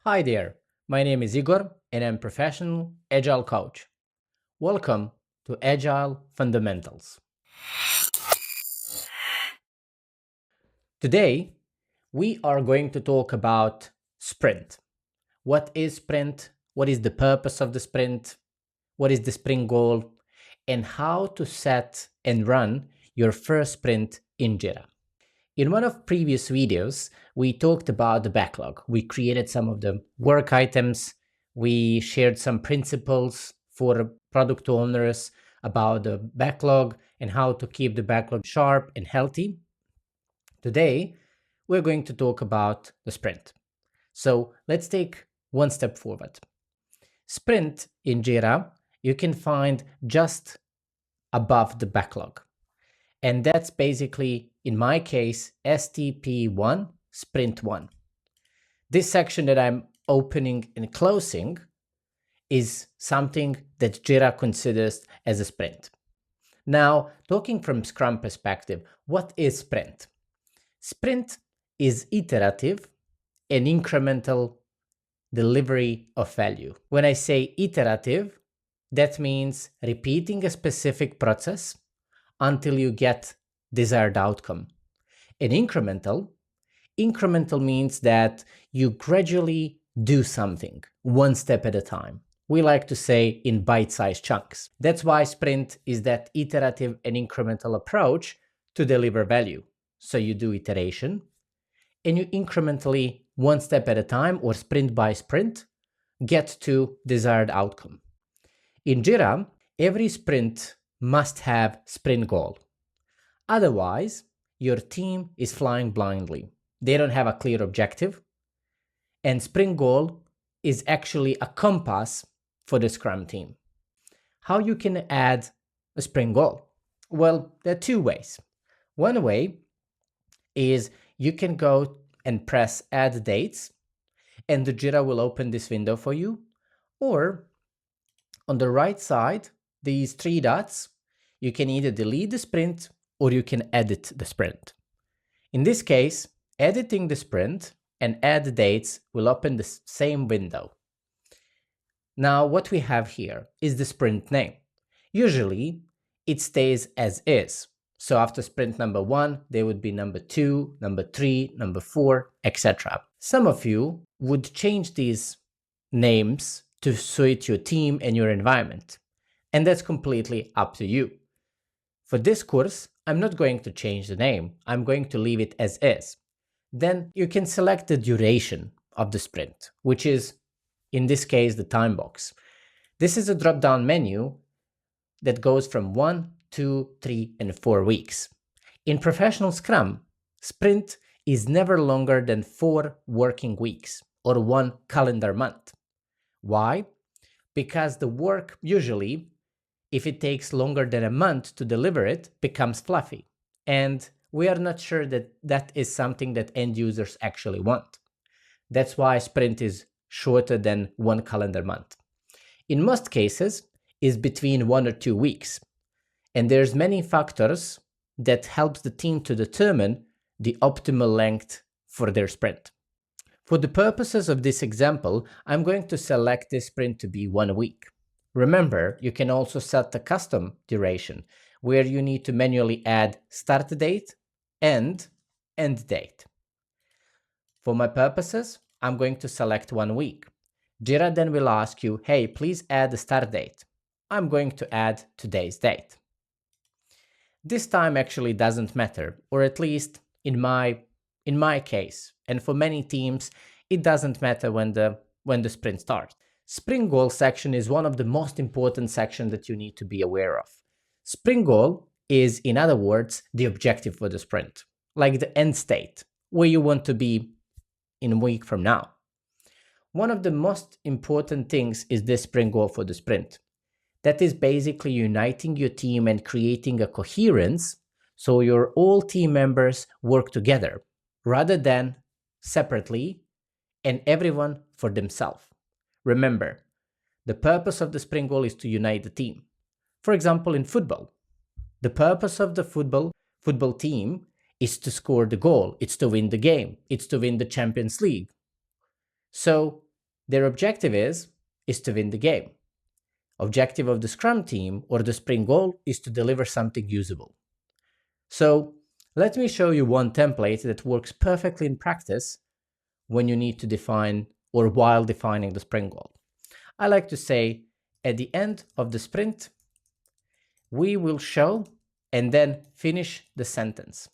Hi there, my name is Igor and I'm professional Agile coach. Welcome to Agile Fundamentals. Today, we are going to talk about sprint. What is sprint? What is the purpose of the sprint? What is the sprint goal? And how to set and run your first sprint in Jira. In one of previous videos, we talked about the backlog. We created some of the work items. We shared some principles for product owners about the backlog and how to keep the backlog sharp and healthy. Today, we're going to talk about the sprint. So let's take one step forward. Sprint in Jira, you can find just above the backlog. And that's basically, in my case, STP1, Sprint 1. This section that I'm opening and closing is something that Jira considers as a sprint. Now, talking from Scrum perspective, what is sprint? Sprint is iterative and incremental delivery of value. When I say iterative, that means repeating a specific process until you get desired outcome. And incremental means that you gradually do something one step at a time. We like to say in bite-sized chunks. That's why sprint is that iterative and incremental approach to deliver value. So you do iteration and you incrementally, one step at a time or sprint by sprint, get to desired outcome. In Jira, every sprint must have sprint goal. Otherwise, your team is flying blindly. They don't have a clear objective. And sprint goal is actually a compass for the Scrum team. How you can add a sprint goal? Well, there are two ways. One way is you can go and press add dates and the Jira will open this window for you. Or on the right side, these three dots, you can either delete the sprint or you can edit the sprint. In this case, editing the sprint and add dates will open the same window. Now, what we have here is the sprint name. Usually, it stays as is. So after sprint number 1, there would be number 2, number 3, number 4, etc. Some of you would change these names to suit your team and your environment. And that's completely up to you. For this course, I'm not going to change the name. I'm going to leave it as is. Then you can select the duration of the sprint, which is, in this case, the time box. This is a drop-down menu that goes from 1, 2, 3, and 4 weeks. In professional Scrum, sprint is never longer than 4 working weeks or 1 calendar month. Why? Because the work usually, if it takes longer than a month to deliver it, becomes fluffy. And we are not sure that that is something that end users actually want. That's why sprint is shorter than 1 calendar month. In most cases, is between 1 or 2 weeks. And there's many factors that helps the team to determine the optimal length for their sprint. For the purposes of this example, I'm going to select this sprint to be 1 week. Remember, you can also set a custom duration where you need to manually add start date and end date. For my purposes, I'm going to select 1 week. Jira then will ask you, hey, please add the start date. I'm going to add today's date. This time actually doesn't matter, or at least in my case, and for many teams, it doesn't matter when the sprint starts. Sprint goal section is one of the most important sections that you need to be aware of. Sprint goal is, in other words, the objective for the sprint, like the end state, where you want to be in a week from now. One of the most important things is this sprint goal for the sprint. That is basically uniting your team and creating a coherence so your all team members work together rather than separately and everyone for themselves. Remember, the purpose of the sprint goal is to unite the team. For example, in football, the purpose of the football team is to score the goal. It's to win the game. It's to win the Champions League. So Their objective is to win the game. Objective of the Scrum team or the sprint goal is to deliver something usable. So let me show you one template that works perfectly in practice when you need to define or while defining the sprint goal. I like to say at the end of the sprint, we will show and then finish the sentence.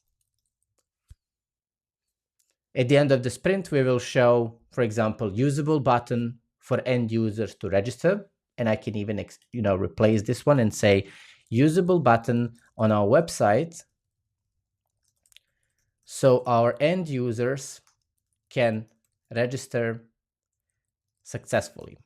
At the end of the sprint, we will show, for example, usable button for end users to register. And I can even replace this one and say usable button on our website so our end users can register successfully.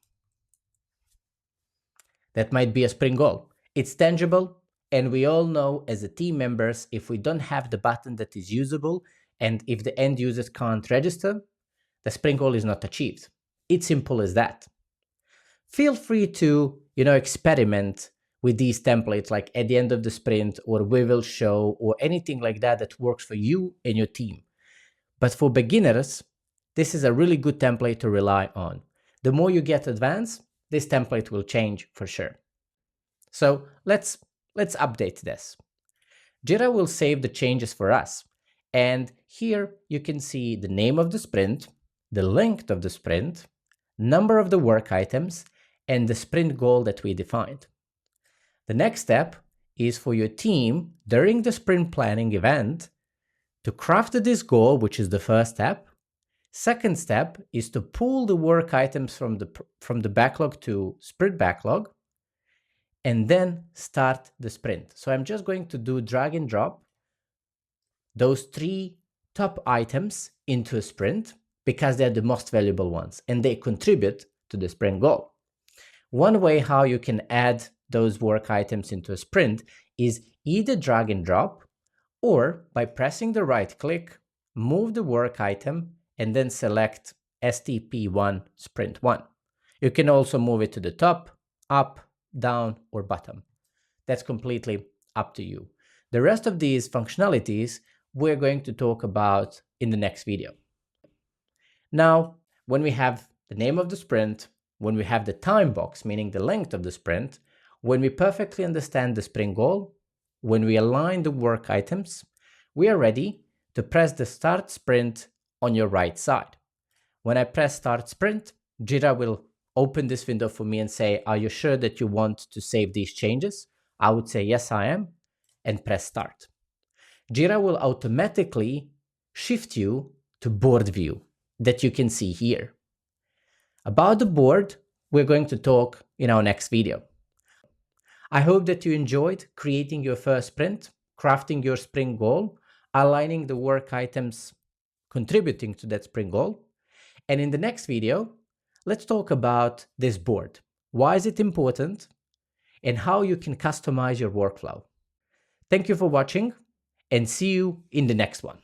That might be a sprint goal. It's tangible, and we all know as a team members, if we don't have the button that is usable, and if the end users can't register, the sprint goal is not achieved. It's simple as that. Feel free to, experiment with these templates like at the end of the sprint or we will show or anything like that that works for you and your team. But for beginners, this is a really good template to rely on. The more you get advanced, this template will change for sure. So let's update this. Jira will save the changes for us. And here you can see the name of the sprint, the length of the sprint, number of the work items, and the sprint goal that we defined. The next step is for your team during the sprint planning event to craft this goal, which is the first step. Second step is to pull the work items from the backlog to sprint backlog, and then start the sprint. So I'm just going to do drag and drop those 3 top items into a sprint because they're the most valuable ones and they contribute to the sprint goal. One way how you can add those work items into a sprint is either drag and drop or by pressing the right click, move the work item and then select STP1 sprint 1. You can also move it to the top, up, down, or bottom. That's completely up to you. The rest of these functionalities we're going to talk about in the next video. Now, when we have the name of the sprint, when we have the time box, meaning the length of the sprint, when we perfectly understand the sprint goal, when we align the work items, we are ready to press the start sprint on your right side. When I press start sprint, Jira will open this window for me and say, are you sure that you want to save these changes? I would say, yes, I am, and press start. Jira will automatically shift you to board view that you can see here. About the board, we're going to talk in our next video. I hope that you enjoyed creating your first sprint, crafting your sprint goal, aligning the work items contributing to that sprint goal. And in the next video, let's talk about this board. Why is it important? And how you can customize your workflow. Thank you for watching and see you in the next one.